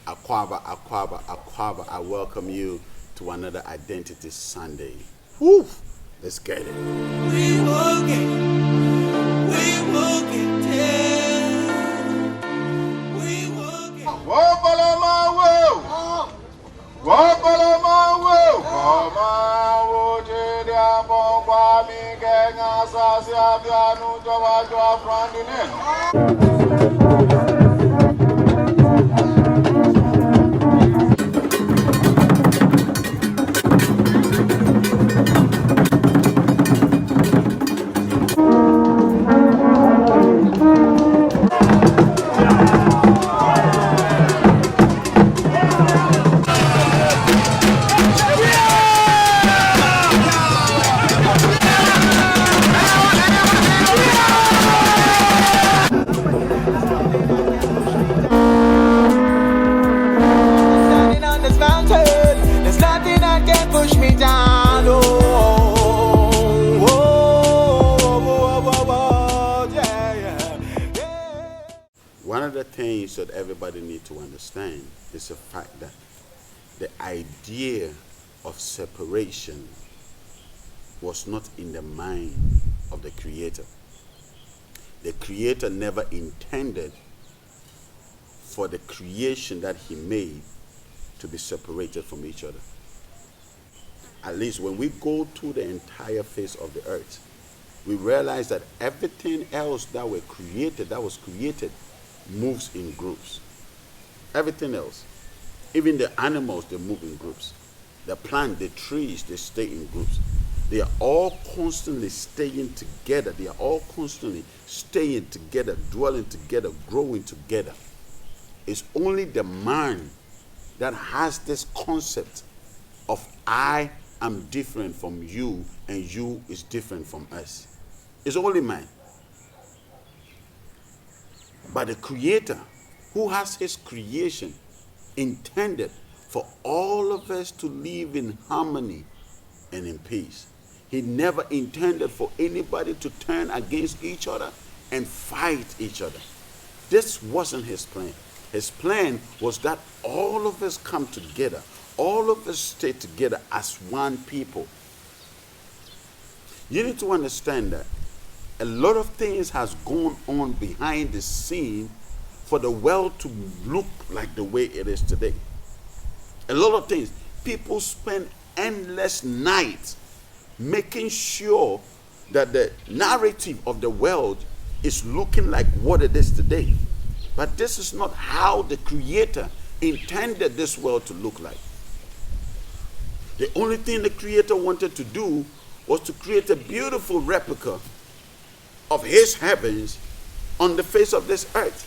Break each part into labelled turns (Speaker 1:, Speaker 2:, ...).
Speaker 1: Aquaba, I welcome you to another Identity Sunday. Woo! Let's get it.
Speaker 2: We will get there. We will get standing on this mountain. There's nothing that can push me down. Yeah.
Speaker 1: One of the things that everybody needs to understand is the fact that the idea of separation was not in the mind of the Creator. The Creator never intended for the creation that He made to be separated from each other. At least when we go through the entire face of the earth, we realize that everything else that was created, moves in groups. Everything else. Even the animals, they move in groups. The plant, the trees, they stay in groups. They are all constantly staying together. They are all constantly staying together, dwelling together, growing together. It's only the man that has this concept of I am different from you and you is different from us. It's only man. But the Creator, who has His creation, intended for all of us to live in harmony and in peace. He never intended for anybody to turn against each other and fight each other. This wasn't His plan. His plan was that all of us come together, all of us stay together as one people. You need to understand that a lot of things has gone on behind the scene for the world to look like the way it is today. A lot of things. People spend endless nights making sure that the narrative of the world is looking like what it is today. But this is not how the Creator intended this world to look like. The only thing the Creator wanted to do was to create a beautiful replica of His heavens on the face of this earth.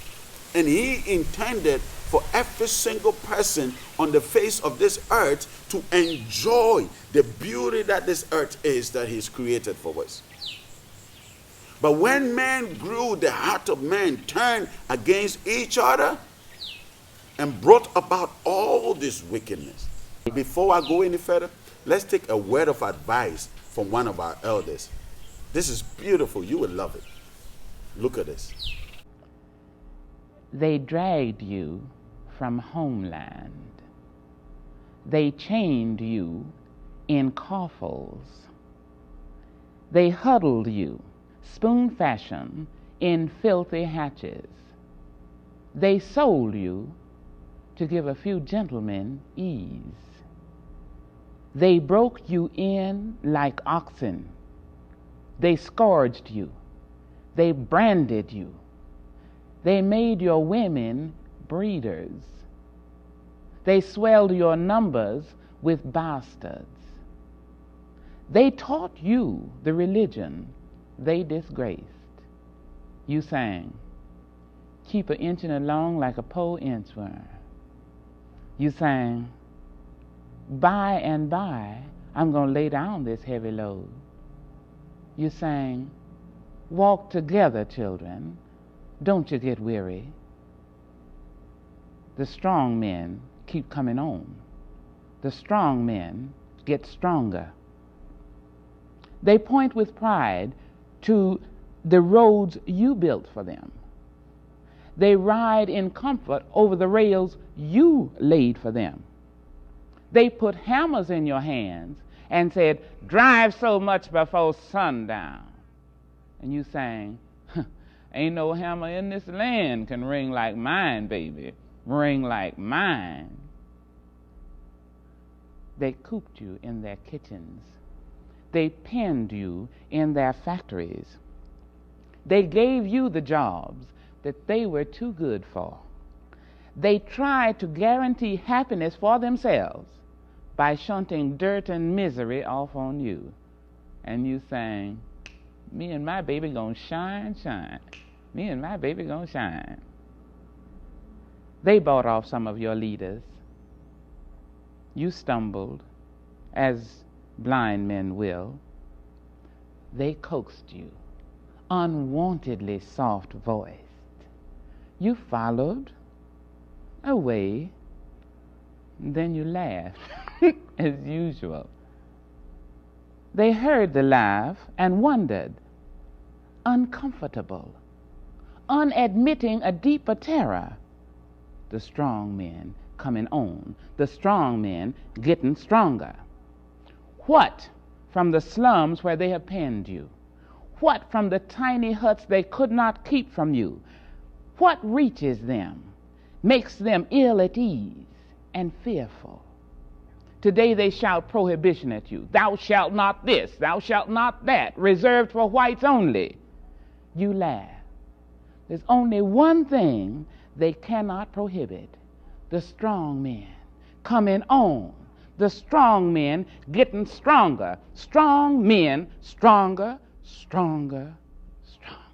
Speaker 1: And He intended for every single person on the face of this earth to enjoy the beauty that this earth is that He's created for us. But when man grew, the heart of man turned against each other and brought about all this wickedness. Before I go any further, let's take a word of advice from one of our elders. This is beautiful. You will love it. Look at this.
Speaker 3: They dragged you from homeland. They chained you in coffles. They huddled you, spoon fashion, in filthy hatches. They sold you to give a few gentlemen ease. They broke you in like oxen. They scourged you. They branded you. They made your women breeders. They swelled your numbers with bastards. They taught you the religion they disgraced. You sang, keep an inching along like a pole inchworm. You sang, by and by, I'm going to lay down this heavy load. You sang, walk together, children. Don't you get weary. The strong men keep coming on. The strong men get stronger. They point with pride to the roads you built for them. They ride in comfort over the rails you laid for them. They put hammers in your hands and said, drive so much before sundown. And you sang, ain't no hammer in this land can ring like mine, baby, ring like mine. They cooped you in their kitchens. They penned you in their factories. They gave you the jobs that they were too good for. They tried to guarantee happiness for themselves by shunting dirt and misery off on you. And you sang, me and my baby gonna shine, shine. Me and my baby gonna shine. They bought off some of your leaders. You stumbled, as blind men will. They coaxed you, unwantedly soft-voiced. You followed away, then you laughed, as usual. They heard the laugh and wondered, uncomfortable, unadmitting a deeper terror. The strong men coming on, the strong men getting stronger. What from the slums where they have penned you? What from the tiny huts they could not keep from you? What reaches them, makes them ill at ease and fearful? Today they shout prohibition at you. Thou shalt not this, thou shalt not that, reserved for whites only. You laugh. There's only one thing they cannot prohibit: the strong men coming on, the strong men getting stronger, strong men stronger, stronger, stronger.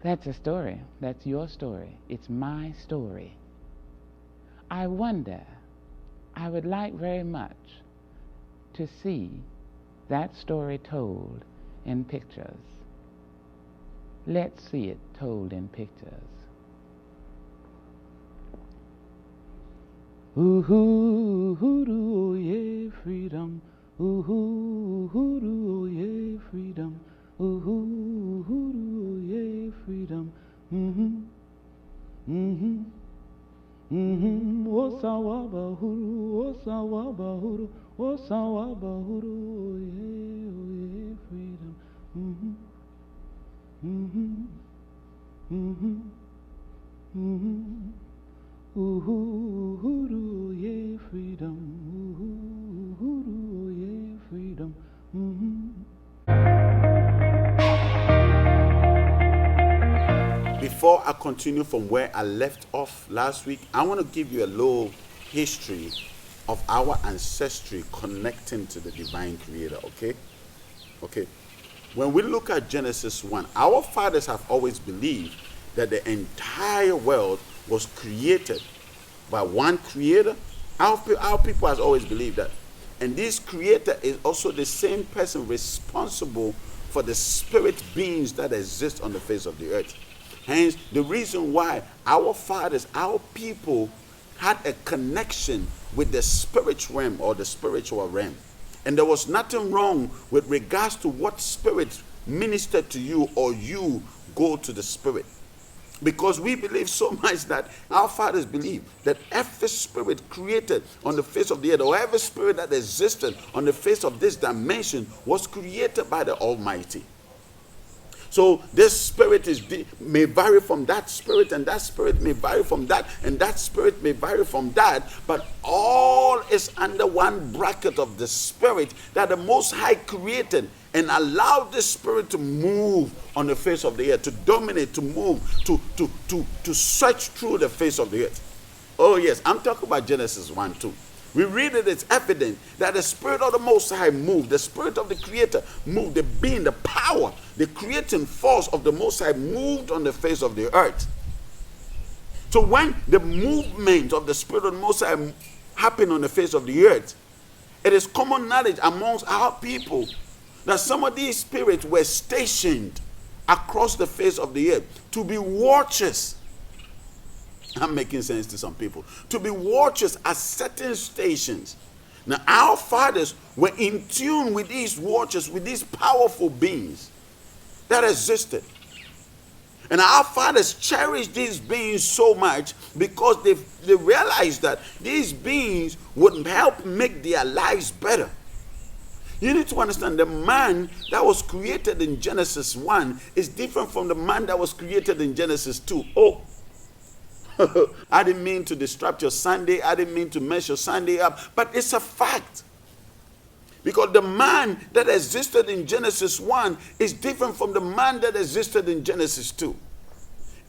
Speaker 3: That's a story. That's your story. It's my story. I wonder, I would like very much to see that story told in pictures. Let's see it told in pictures. Ooh-hoo, hoo-doo, yeah, freedom. Ooh-hoo, hoo-doo, yeah, freedom. Ooh-hoo, hoo-doo, yeah, freedom. Mm-hmm, mm-hmm, mm-hmm. Osawaba huru, osawaba huru, osawaba huru, yeah, oh yeah, freedom. Mm-hmm, mm-hmm, mm-hmm, mm-hmm. Ooh, hoodoo, yeah, freedom. Ooh, hoodoo, yeah, freedom.
Speaker 1: Before I continue from where I left off last week, I want to give you a little history of our ancestry connecting to the divine creator, okay? Okay. When we look at Genesis 1, our fathers have always believed that the entire world was created by one creator. Our people has always believed that. And this creator is also the same person responsible for the spirit beings that exist on the face of the earth. Hence, the reason why our fathers, our people, had a connection with the spirit realm or the spiritual realm. And there was nothing wrong with regards to what spirit ministered to you or you go to the spirit. Because we believe so much that our fathers believe that every spirit created on the face of the earth, or every spirit that existed on the face of this dimension, was created by the Almighty. So this spirit may vary from that spirit, and that spirit may vary from that, and that spirit may vary from that, but all is under one bracket of the spirit that the Most High created and allowed this spirit to move on the face of the earth, to dominate, to move, to search through the face of the earth. Oh yes, I'm talking about Genesis 1:2. We read it, it's evident that the spirit of the Most High moved, the spirit of the Creator moved, the being, the power, the creating force of the Most High moved on the face of the earth. So when the movement of the spirit of the Most High happened on the face of the earth, it is common knowledge amongst our people that some of these spirits were stationed across the face of the earth to be watchers. I'm making sense to some people. To be watchers at certain stations Now, our fathers were in tune with these watchers, with these powerful beings that existed. And our fathers cherished these beings so much because they realized that these beings would help make their lives better. You need to understand the man that was created in Genesis 1 is different from the man that was created in Genesis 2. Oh, I didn't mean to disrupt your Sunday. I didn't mean to mess your Sunday up. But it's a fact. Because the man that existed in Genesis 1 is different from the man that existed in Genesis 2.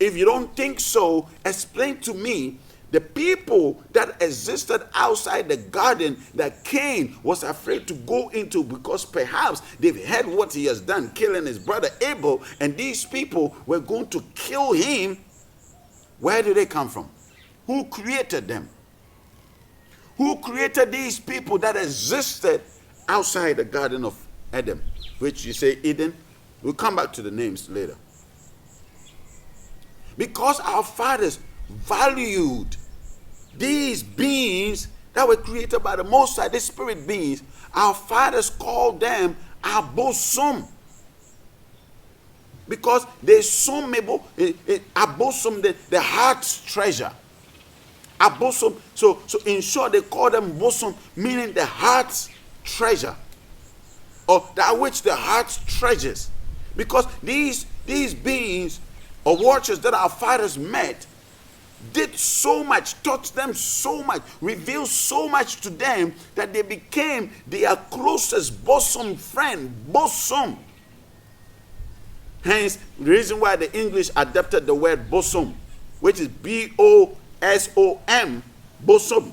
Speaker 1: If you don't think so, explain to me the people that existed outside the garden that Cain was afraid to go into because perhaps they've heard what he has done, killing his brother Abel, and these people were going to kill him. Where did they come from? Who created them? Who created these people that existed outside the Garden of Eden, which you say Eden? We'll come back to the names later. Because our fathers valued these beings that were created by the Most High, these spirit beings, our fathers called them abosom. Because they abosom, the heart's treasure. Abosom. So in short, they call them bosom, meaning the heart's treasure, or that which the heart treasures. Because these beings or watchers that our fathers met did so much, taught them so much, revealed so much to them that they became their closest bosom friend. Bosom. Hence, the reason why the English adapted the word bosom, which is B-O-S-O-M, bosom.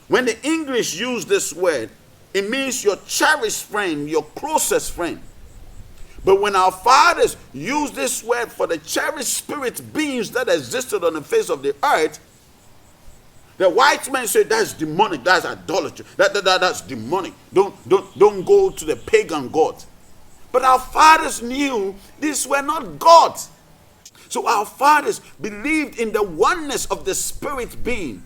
Speaker 1: When the English use this word, it means your cherished friend, your closest friend. But when our fathers use this word for the cherished spirit beings that existed on the face of the earth, the white men say that's demonic, that's idolatry, that's demonic. Don't go to the pagan gods. But our fathers knew these were not gods. So our fathers believed in the oneness of the spirit being.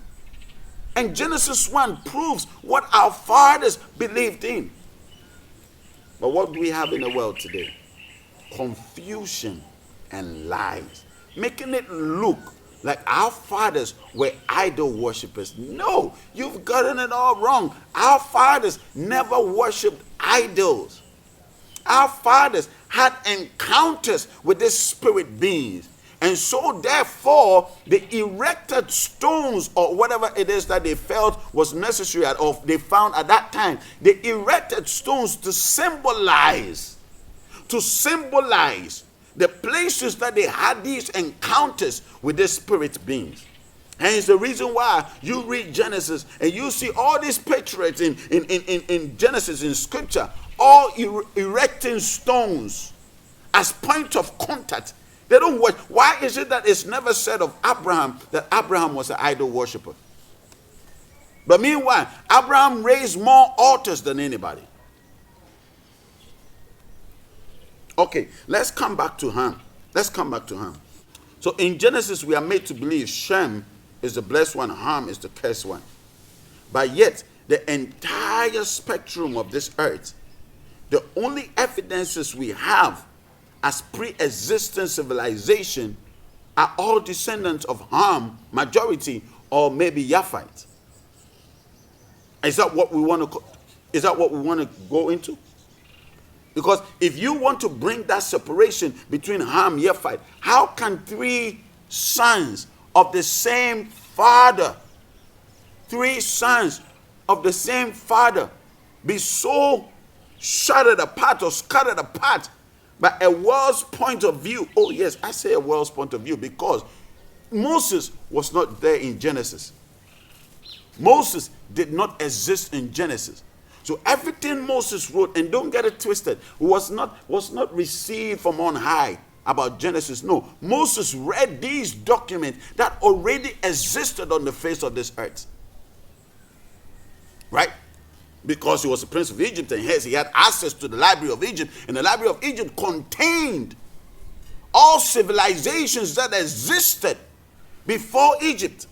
Speaker 1: And Genesis 1 proves what our fathers believed in. But what do we have in the world today? Confusion and lies. Making it look like our fathers were idol worshippers. No, you've gotten it all wrong. Our fathers never worshipped idols. Our fathers had encounters with these spirit beings. And so therefore, they erected stones or whatever it is that they felt was necessary or they found at that time. They erected stones to symbolize the places that they had these encounters with the spirit beings. And it's the reason why you read Genesis and you see all these patriarchs in Genesis, in scripture, all erecting stones as point of contact. They don't watch. Why is it that it's never said of Abraham that Abraham was an idol worshiper? But meanwhile, Abraham raised more altars than anybody. Okay, let's come back to Ham. So in Genesis, we are made to believe Shem is the blessed one, Ham is the cursed one. But yet, the entire spectrum of this earth, the only evidences we have as pre-existent civilization are all descendants of Ham, majority, or maybe Japhite. Is that what we want to go into? Because if you want to bring that separation between Ham and Japhite, how can three sons of the same father, be so shattered apart or scattered apart by a world's point of view? Oh yes, I say a world's point of view because Moses was not there in Genesis. Moses did not exist in Genesis. So everything Moses wrote, and don't get it twisted, was not received from on high about Genesis. No, Moses read these documents that already existed on the face of this earth. Right? Because he was the prince of Egypt, and hence he had access to the library of Egypt, and the library of Egypt contained all civilizations that existed before Egypt.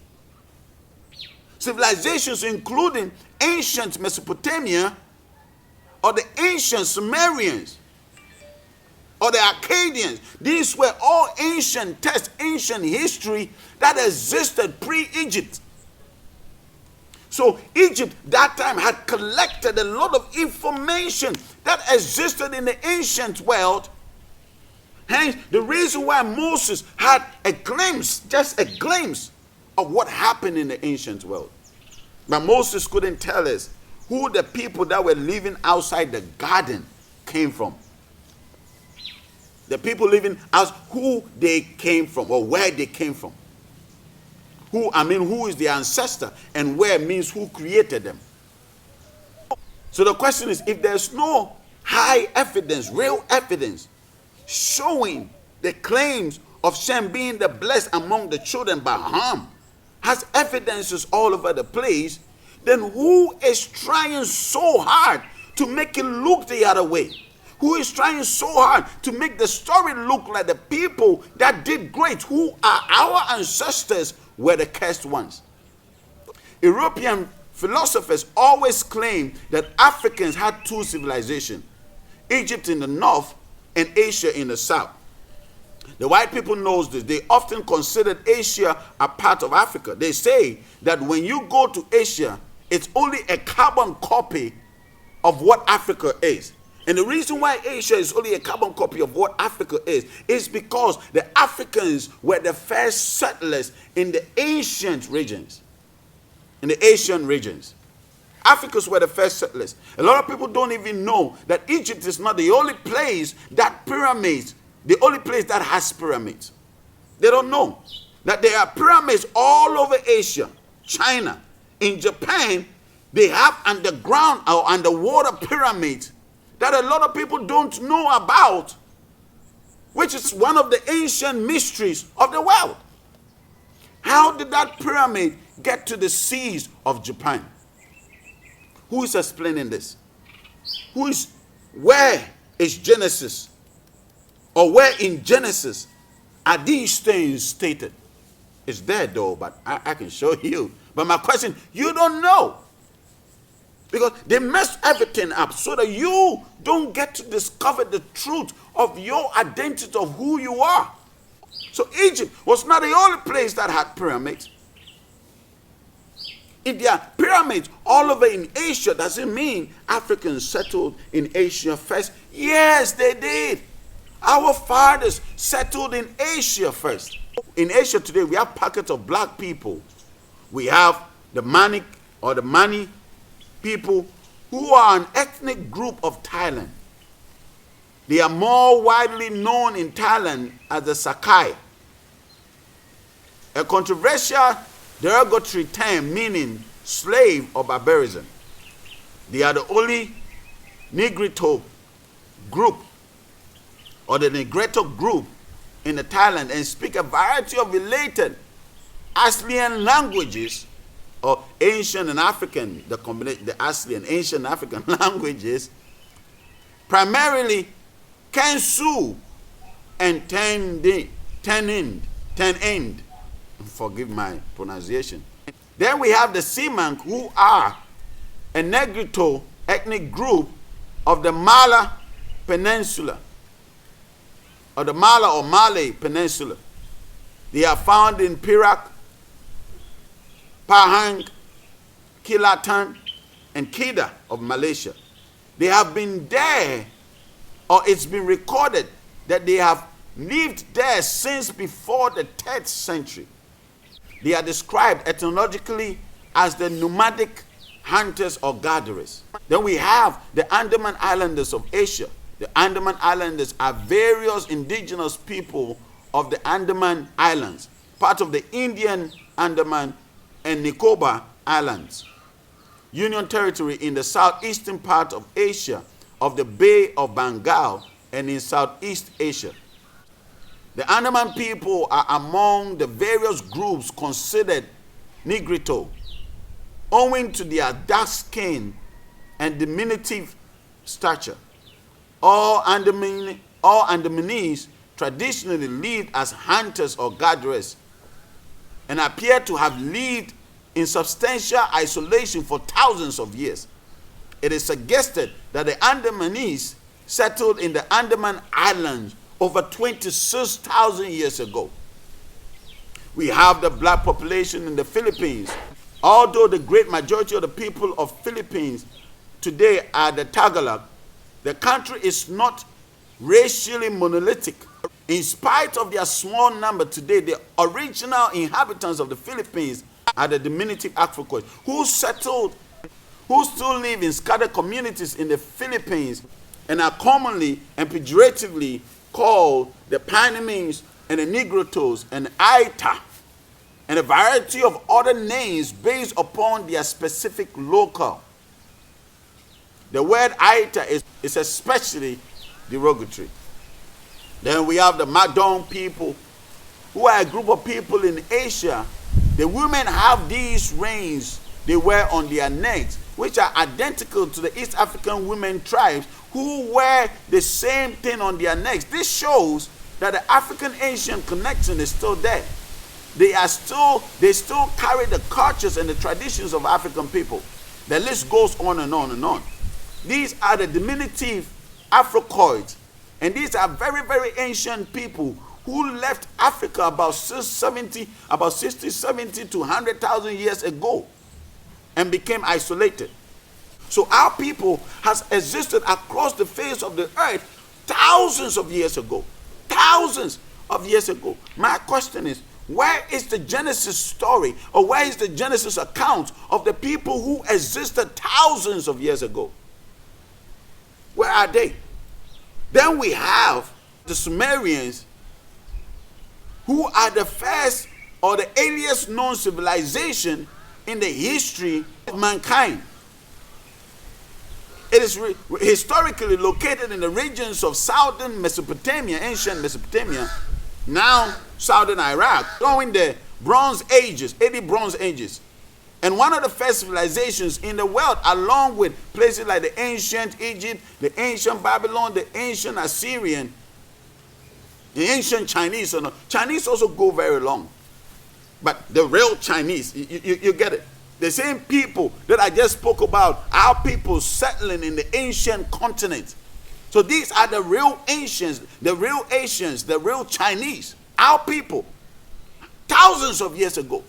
Speaker 1: civilizations including ancient Mesopotamia, or the ancient Sumerians, or the Akkadians. These were all ancient texts, ancient history that existed pre-Egypt. So Egypt that time had collected a lot of information that existed in the ancient world. Hence, the reason why Moses had a glimpse, just a glimpse of what happened in the ancient world. But Moses couldn't tell us who the people that were living outside the garden came from. The people living out, who they came from or where they came from. Who is the ancestor, and where means who created them. So the question is, if there's no high evidence, real evidence, showing the claims of Shem being the blessed among the children by Ham, has evidences all over the place, then who is trying so hard to make it look the other way? Who is trying so hard to make the story look like the people that did great, who are our ancestors, were the cursed ones? European philosophers always claim that Africans had two civilizations, Egypt in the north and Asia in the south. The white people knows this. They often considered Asia a part of Africa. They say that when you go to Asia, it's only a carbon copy of what Africa is. And the reason why Asia is only a carbon copy of what Africa is because the Africans were the first settlers in the ancient regions. In the Asian regions. Africans were the first settlers. A lot of people don't even know that Egypt is not the only place that has pyramids. They don't know that there are pyramids all over Asia, China. In Japan, they have underground or underwater pyramids that a lot of people don't know about, which is one of the ancient mysteries of the world. How did that pyramid get to the seas of Japan? Who is explaining this? Where is Genesis? Or where in Genesis are these things stated? It's there though, but I can show you. But my question, you don't know. Because they messed everything up so that you don't get to discover the truth of your identity of who you are. So Egypt was not the only place that had pyramids. If there are pyramids all over in Asia, does it mean Africans settled in Asia first? Yes, they did. Our fathers settled in Asia first. In Asia today, we have pockets of black people. We have the Mani people who are an ethnic group of Thailand. They are more widely known in Thailand as the Sakai, a controversial derogatory term meaning slave or barbarism. They are the only Negrito group or the Negreto group in the Thailand and speak a variety of related Aslian languages or ancient and African, the combination, the Aslian ancient African languages, primarily Kansu and Ten-End. Forgive my pronunciation. Then we have the Semang, who are a Negrito ethnic group of the Mala Peninsula, or the Mala or Malay Peninsula. They are found in Perak, Pahang, Kilatan, and Kedah of Malaysia. They have been there, or it's been recorded that they have lived there since before the 3rd century. They are described etymologically as the nomadic hunters or gatherers. Then we have the Andaman Islanders of Asia. The Andaman Islanders are various indigenous people of the Andaman Islands, part of the Indian Andaman and Nicobar Islands, Union Territory in the southeastern part of Asia, of the Bay of Bengal, and in Southeast Asia. The Andaman people are among the various groups considered Negrito, owing to their dark skin and diminutive stature. All Andamanese traditionally lived as hunters or gatherers and appear to have lived in substantial isolation for thousands of years. It is suggested that the Andamanese settled in the Andaman Islands over 26,000 years ago. We have the black population in the Philippines. Although the great majority of the people of Philippines today are the Tagalog, the country is not racially monolithic. In spite of their small number today, the original inhabitants of the Philippines are the diminutive Africans who settled, who still live in scattered communities in the Philippines and are commonly and pejoratively called the Panamees and the Negrotos and Aita and a variety of other names based upon their specific local. The word Aita is especially derogatory. Then we have the Madong people, who are a group of people in Asia. The women have these rings they wear on their necks, which are identical to the East African women tribes who wear the same thing on their necks. This shows that the African Asian connection is still there. They still carry the cultures and the traditions of African people. The list goes on and on and on. These are the diminutive Afrocoids, and these are very, very ancient people who left Africa about 60, 70 to 100,000 years ago and became isolated. So our people has existed across the face of the earth thousands of years ago. Thousands of years ago. My question is, where is the Genesis story, or where is the Genesis account of the people who existed thousands of years ago? Where are they? Then we have the Sumerians, who are the first or the earliest known civilization in the history of mankind. It is historically located in the regions of southern Mesopotamia, ancient Mesopotamia, now southern Iraq, during the Bronze Ages, 80 Bronze Ages. And one of the first civilizations in the world, along with places like the ancient Egypt, the ancient Babylon, the ancient Assyrian, the ancient Chinese. Chinese also go very long. But the real Chinese, you get it. The same people that I just spoke about, our people settling in the ancient continent. So these are the real ancients, the real Asians, the real Chinese, our people, thousands of years ago.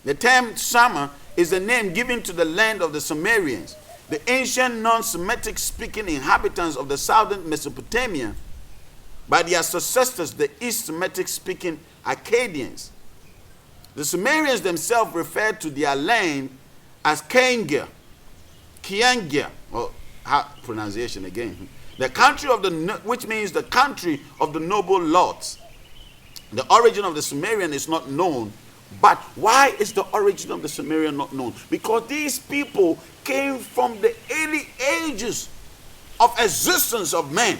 Speaker 1: The term Sumer is the name given to the land of the Sumerians, the ancient non-Semitic speaking inhabitants of the southern Mesopotamia, by their successors, the East Semitic speaking Akkadians. The Sumerians themselves referred to their land as Kiangia, or pronunciation again, the country of the, which means the country of the noble lords. The origin of the Sumerian is not known. But why is the origin of the Sumerian not known? Because these people came from the early ages of existence of man,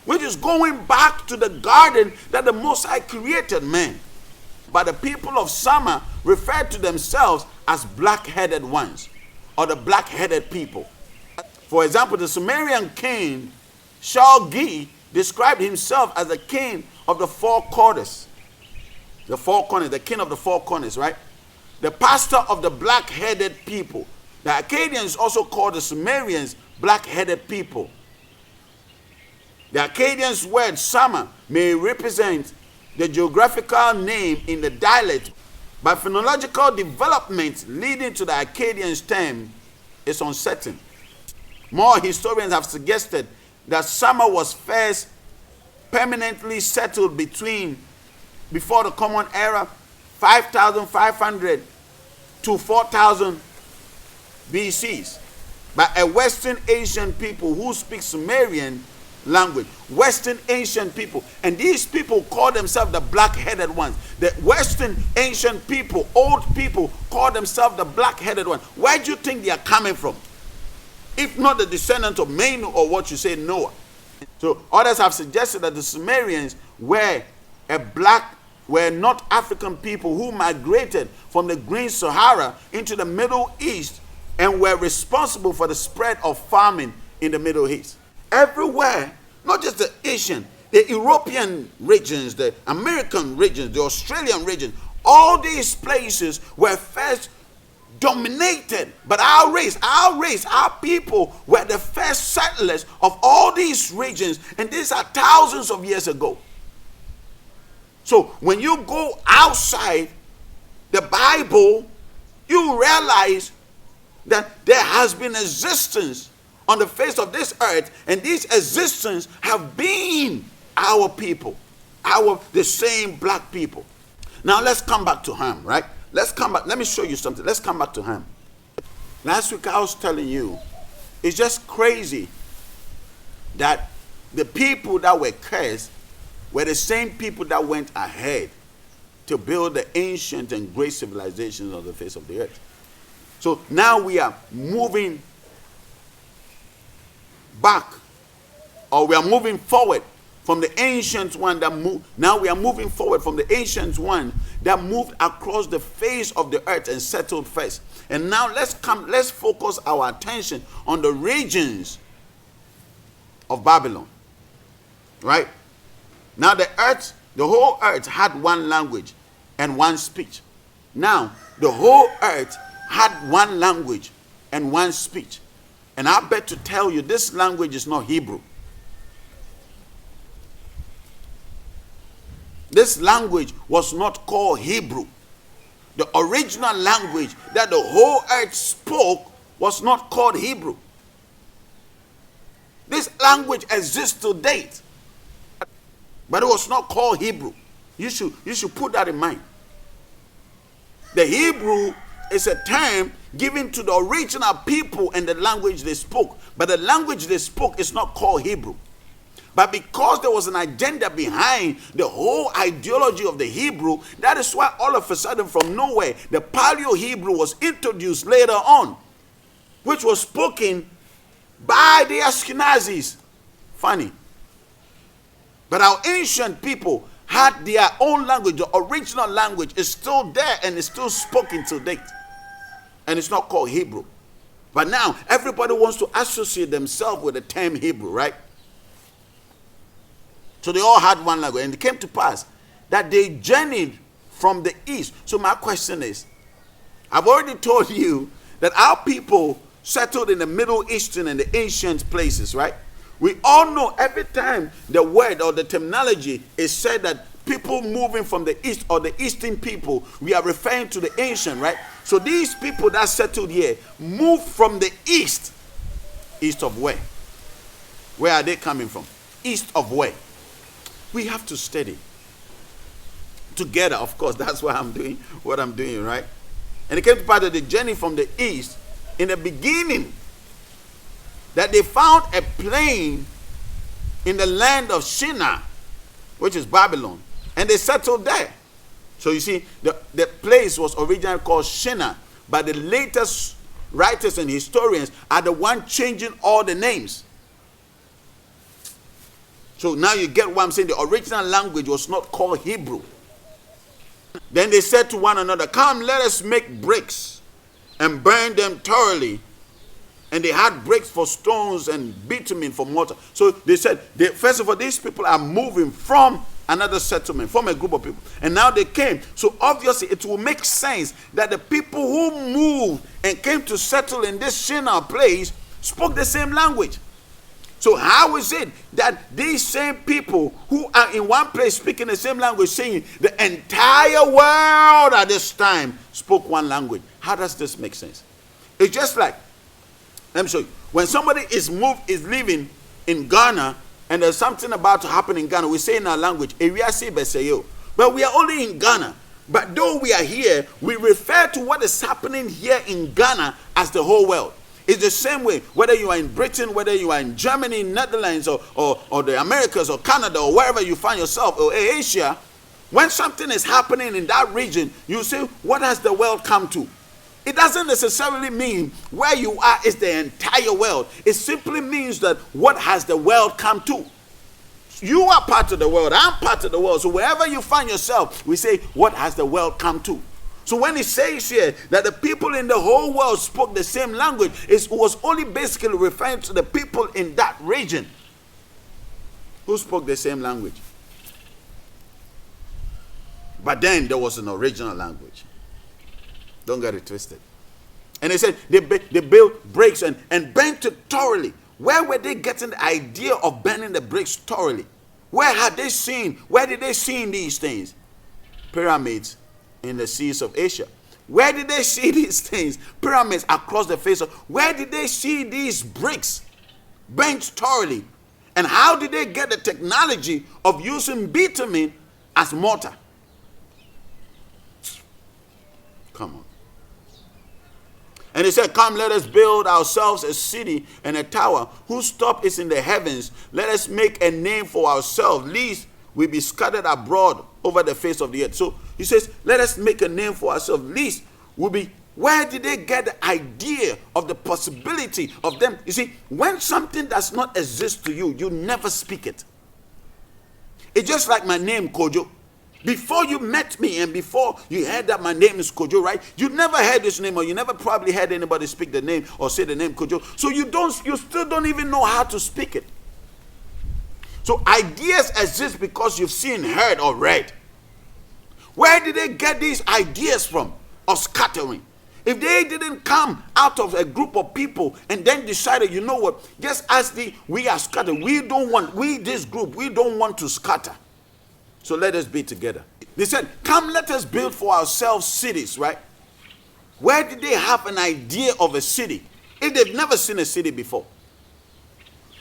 Speaker 1: which is going back to the garden that the Most High created man. But the people of Sumer referred to themselves as black-headed ones, or the black-headed people. For example, the Sumerian king Shao-gi described himself as the king of the four corners. The four corners, the king of the four corners, right? The pastor of the black-headed people. The Akkadians also called the Sumerians black-headed people. The Akkadians' word Sumer may represent the geographical name in the dialect, but phonological development leading to the Akkadians' term is uncertain. More historians have suggested that Sumer was first permanently settled before the Common Era, 5,500 to 4,000 BCs, by a Western Asian people who speak Sumerian language. Western ancient people. And these people call themselves the black-headed ones. The Western ancient people, old people, call themselves the black-headed ones. Where do you think they are coming from? If not the descendant of Manu, or what you say, Noah. So others have suggested that the Sumerians were not African people who migrated from the Green Sahara into the Middle East and were responsible for the spread of farming in the Middle East. Everywhere, not just the Asian, the European regions, the American regions, the Australian regions, All these places were first dominated, but our race, our people were the first settlers of all these regions, and these are thousands of years ago. So when you go outside the Bible, you realize that there has been existence on the face of this earth, and these existence have been our people, the same black people. Now let's come back to Ham, right? Let's come back. Let me show you something. Let's come back to Ham. Last week I was telling you, it's just crazy that the people that were cursed were the same people that went ahead to build the ancient and great civilizations on the face of the earth. So now we are moving back, or we are moving forward from the ancient one that moved. Now we are moving forward from the ancient one that moved across the face of the earth and settled first. And now let's focus our attention on the regions of Babylon. Right? Now the whole earth had one language and one speech. Now the whole earth had one language and one speech. And I bet to tell you this language is not Hebrew. This language was not called Hebrew. The original language that the whole earth spoke was not called Hebrew. This language exists to date, but it was not called Hebrew. You should put that in mind. The Hebrew is a term given to the original people and the language they spoke, but the language they spoke is not called Hebrew. But because there was an agenda behind the whole ideology of the Hebrew, that is why all of a sudden from nowhere, the Paleo-Hebrew was introduced later on, which was spoken by the Ashkenazis. Funny. But our ancient people had their own language. The original language is still there and is still spoken to date. And it's not called Hebrew. But now, everybody wants to associate themselves with the term Hebrew, right? So they all had one language. And it came to pass that they journeyed from the east. So my question is, I've already told you that our people settled in the Middle Eastern and the ancient places, right? We all know every time the word or the terminology is said that people moving from the east or the eastern people, we are referring to the ancient, right? So these people that settled here moved from the east. East of where? Where are they coming from? East of where? We have to study together, of course. That's why I'm doing what I'm doing, right? And it came to part of the journey from the east in the beginning that they found a plain in the land of Shinar, which is Babylon, and they settled there. So you see, the place was originally called Shinar, but the latest writers and historians are the one changing all the names. So now you get what I'm saying. The original language was not called Hebrew. Then they said to one another, "Come, let us make bricks and burn them thoroughly." And they had bricks for stones and bitumen for mortar. So they said, first of all, these people are moving from another settlement, from a group of people. And now they came. So obviously it will make sense that the people who moved and came to settle in this Shinar place spoke the same language. So how is it that these same people who are in one place speaking the same language, saying the entire world at this time spoke one language? How does this make sense? It's just like, let me show you. When somebody is living in Ghana and there's something about to happen in Ghana, we say in our language, but we are only in Ghana. But though we are here, we refer to what is happening here in Ghana as the whole world. It's the same way, whether you are in Britain, whether you are in Germany, Netherlands, or the Americas, or Canada, or wherever you find yourself, or Asia, when something is happening in that region, you say, what has the world come to? It doesn't necessarily mean where you are is the entire world. It simply means that what has the world come to? You are part of the world, I'm part of the world. So wherever you find yourself, we say, what has the world come to? So when it says here that the people in the whole world spoke the same language, it was only basically referring to the people in that region who spoke the same language. But then there was an original language. Don't get it twisted. And they said they built bricks and burnt it thoroughly. Where were they getting the idea of burning the bricks thoroughly? Where did they see these things? Pyramids in the seas of Asia. Where did they see these things? Pyramids across the face of. Where did they see these bricks burnt thoroughly? And how did they get the technology of using bitumen as mortar? Come on. And he said, come, let us build ourselves a city and a tower whose top is in the heavens. Let us make a name for ourselves, lest we be scattered abroad over the face of the earth. So he says, let us make a name for ourselves, lest we be. Where did they get the idea of the possibility of them? You see, when something does not exist to you, you never speak it. It's just like my name, Kojo. Before you met me and before you heard that my name is Kojo, right? You never heard this name, or you never probably heard anybody speak the name or say the name Kojo. So you still don't even know how to speak it. So ideas exist because you've seen, heard, or read. Where did they get these ideas from of scattering? If they didn't come out of a group of people and then decided, you know what, just as we are scattered, this group, we don't want to scatter. So let us be together. They said, come, let us build for ourselves cities, right? Where did they have an idea of a city if they've never seen a city before?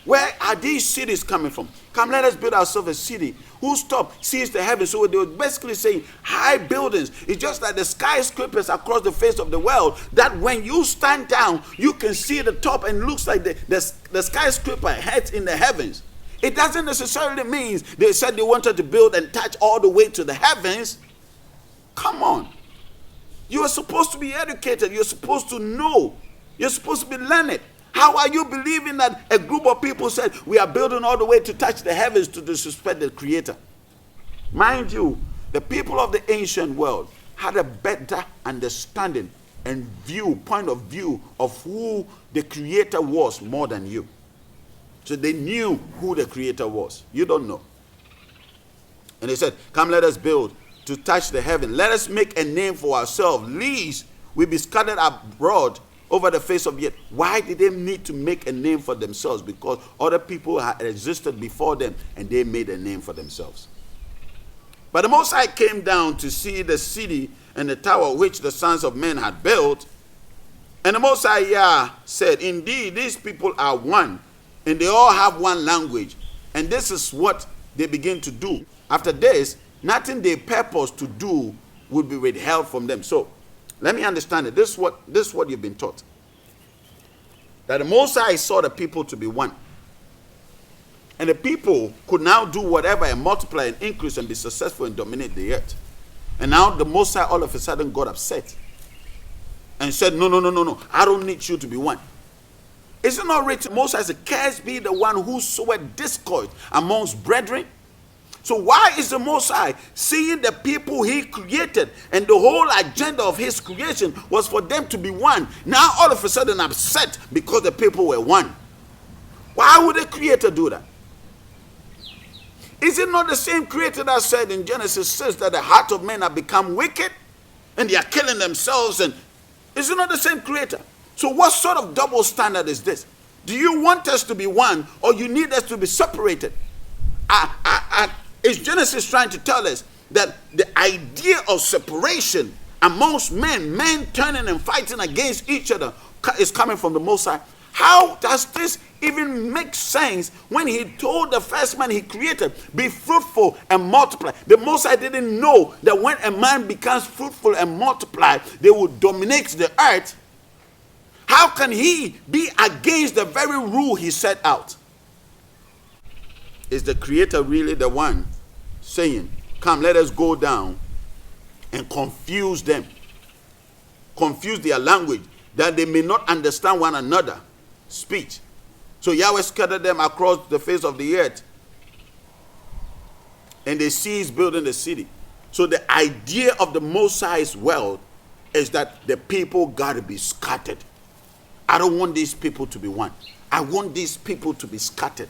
Speaker 1: Where are these cities coming from? Come, let us build ourselves a city whose top sees the heavens. So they were basically saying high buildings. It's just like the skyscrapers across the face of the world, that when you stand down, you can see the top and it looks like the skyscraper heads in the heavens. It doesn't necessarily mean they said they wanted to build and touch all the way to the heavens. Come on. You are supposed to be educated. You're supposed to know. You're supposed to be learned. How are you believing that a group of people said we are building all the way to touch the heavens to disrespect the Creator? Mind you, the people of the ancient world had a better understanding and point of view of who the Creator was more than you. So they knew who the Creator was. You don't know. And they said, come, let us build to touch the heaven. Let us make a name for ourselves, lest we be scattered abroad over the face of the earth. Why did they need to make a name for themselves? Because other people had existed before them and they made a name for themselves. But the Most High came down to see the city and the tower which the sons of men had built. And the Most High Yah said, indeed, these people are one, and they all have one language. And this is what they begin to do. After this, nothing they purpose to do will be withheld from them. So, let me understand it. This is what you've been taught. That the Most High saw the people to be one. And the people could now do whatever and multiply and increase and be successful and dominate the earth. And now the Most High all of a sudden got upset. And said, no. I don't need you to be one. Is it not written? Most High said, cursed be the one who soweth discord amongst brethren. So why is the Most High seeing the people he created and the whole agenda of his creation was for them to be one, now all of a sudden upset because the people were one? Why would the Creator do that? Is it not the same Creator that said in Genesis 6 that the heart of men have become wicked and they are killing themselves? And is it not the same Creator? So what sort of double standard is this? Do you want us to be one, or you need us to be separated? Is Genesis trying to tell us that the idea of separation amongst men turning and fighting against each other, is coming from the Most High? How does this even make sense when he told the first man he created, be fruitful and multiply? The Most High didn't know that when a man becomes fruitful and multiply, they will dominate the earth. How can he be against the very rule he set out? Is the Creator really the one saying, come, let us go down and confuse them, confuse their language, that they may not understand one another speech? So Yahweh scattered them across the face of the earth, and they ceased building the city. So the idea of the Most High's world is that the people got to be scattered. I don't want these people to be one. I want these people to be scattered.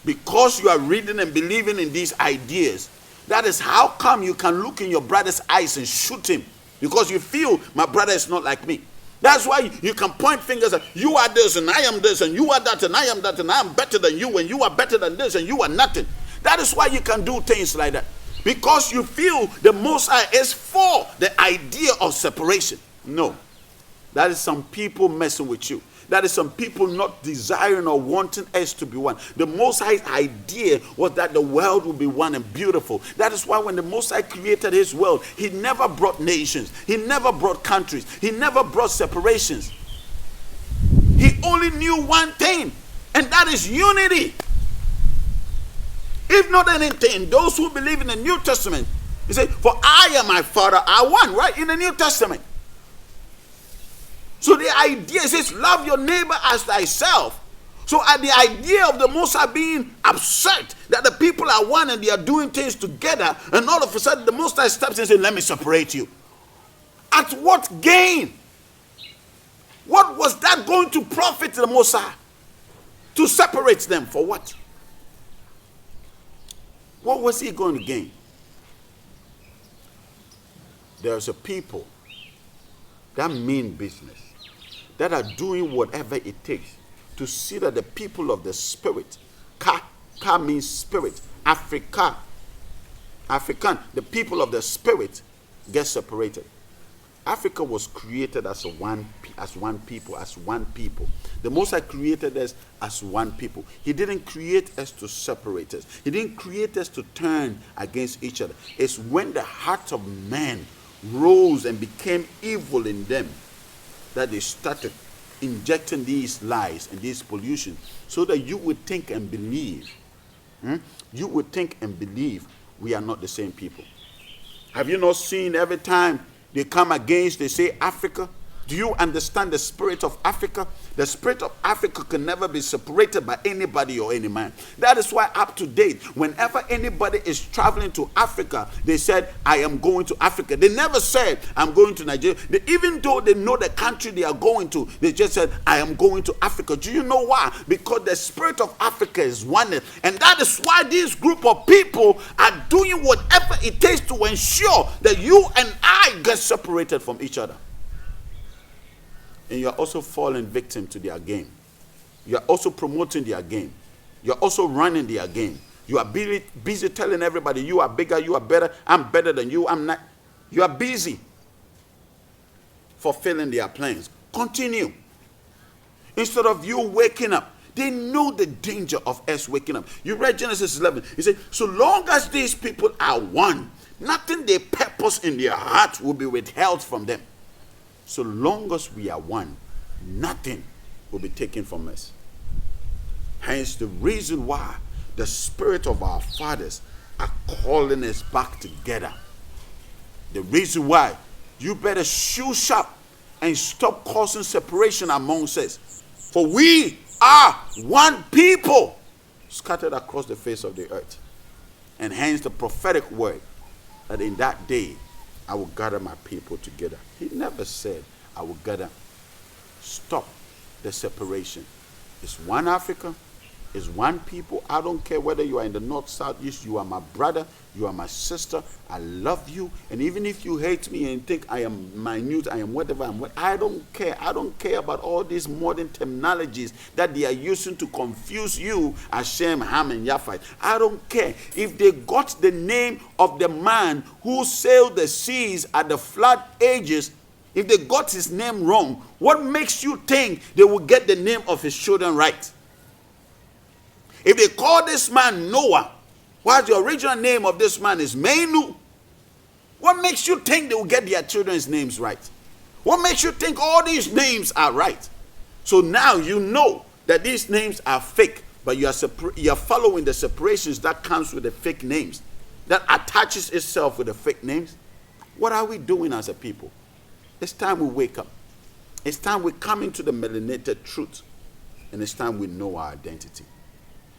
Speaker 1: Because you are reading and believing in these ideas, That is how come you can look in your brother's eyes and shoot him, because you feel my brother is not like me. That's why you can point fingers at, you are this and I am this and you are that and I am that and I am better than you and you are better than this and you are nothing. That is why you can do things like that, because you feel the Most High is for the idea of separation. No, that is some people messing with you. That is some people not desiring or wanting us to be one. The Most High's idea was that the world would be one and beautiful. That is why when the Most High created his world, he never brought nations. He never brought countries. He never brought separations. He only knew one thing, and that is unity. If not anything, those who believe in the New Testament, he said, for I and my Father are one, right? In the New Testament. So the idea is, love your neighbor as thyself. So at the idea of the Most High being upset that the people are one and they are doing things together, and all of a sudden the Most High steps in and says, let me separate you. At what gain? What was that going to profit the Most High? To separate them for what? What was he going to gain? There's a people that mean business, that are doing whatever it takes to see that the people of the spirit, ka means spirit, African, the people of the spirit get separated. Africa was created as one people. The Most High created us as one people. He didn't create us to separate us. He didn't create us to turn against each other. It's when the heart of man rose and became evil in them that they started injecting these lies and these pollution, so that you would think and believe. You would think and believe we are not the same people. Have you not seen every time they come against, they say Africa? Do you understand the spirit of Africa? The spirit of Africa can never be separated by anybody or any man. That is why up to date, whenever anybody is traveling to Africa, they said, I am going to Africa. They never said, I'm going to Nigeria. Even though they know the country they are going to, they just said, I am going to Africa. Do you know why? Because the spirit of Africa is oneness. And that is why this group of people are doing whatever it takes to ensure that you and I get separated from each other. And you are also falling victim to their game. You are also promoting their game. You are also running their game. You are busy telling everybody, you are bigger, you are better, I'm better than you, I'm not. You are busy fulfilling their plans. Continue. Instead of you waking up, they know the danger of us waking up. You read Genesis 11. He said, so long as these people are one, nothing they purpose in their heart will be withheld from them. So long as we are one, nothing will be taken from us. Hence the reason why the spirit of our fathers are calling us back together. The reason why you better shoe sharp and stop causing separation amongst us. For we are one people scattered across the face of the earth. And hence the prophetic word that in that day I will gather my people together. He never said, I will gather. Stop the separation. It's one Africa. It's one people. I don't care whether you are in the north, south, east. You are my brother. You are my sister. I love you. And even if you hate me and think I am minute, I am whatever, I don't care. I don't care about all these modern terminologies that they are using to confuse you, Hashem, Ham, and Japheth. I don't care. If they got the name of the man who sailed the seas at the flood ages, if they got his name wrong, what makes you think they will get the name of his children right? If they call this man Noah, while the original name of this man is Menu, what makes you think they will get their children's names right? What makes you think all these names are right? So now you know that these names are fake, but you are following the separations that comes with the fake names, that attaches itself with the fake names. What are we doing as a people? It's time we wake up. It's time we come into the melanated truth. And it's time we know our identity.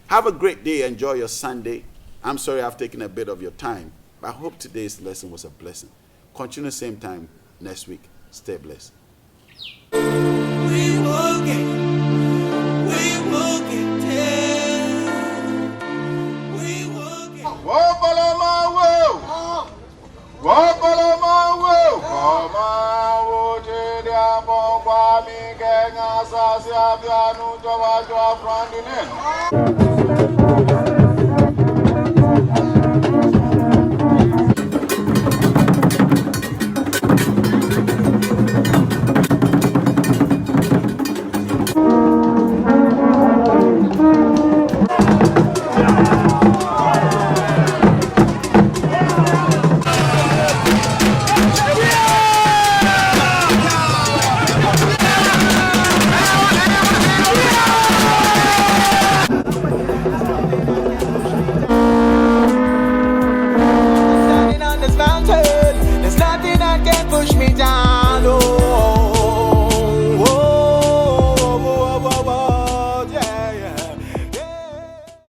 Speaker 1: Have a great day. Enjoy your Sunday. I'm sorry I've taken a bit of your time, but I hope today's lesson was a blessing. Continue same time next week. Stay blessed.
Speaker 2: We will get there. We will get.
Speaker 4: Bianu Jawa Jwa Frandinen.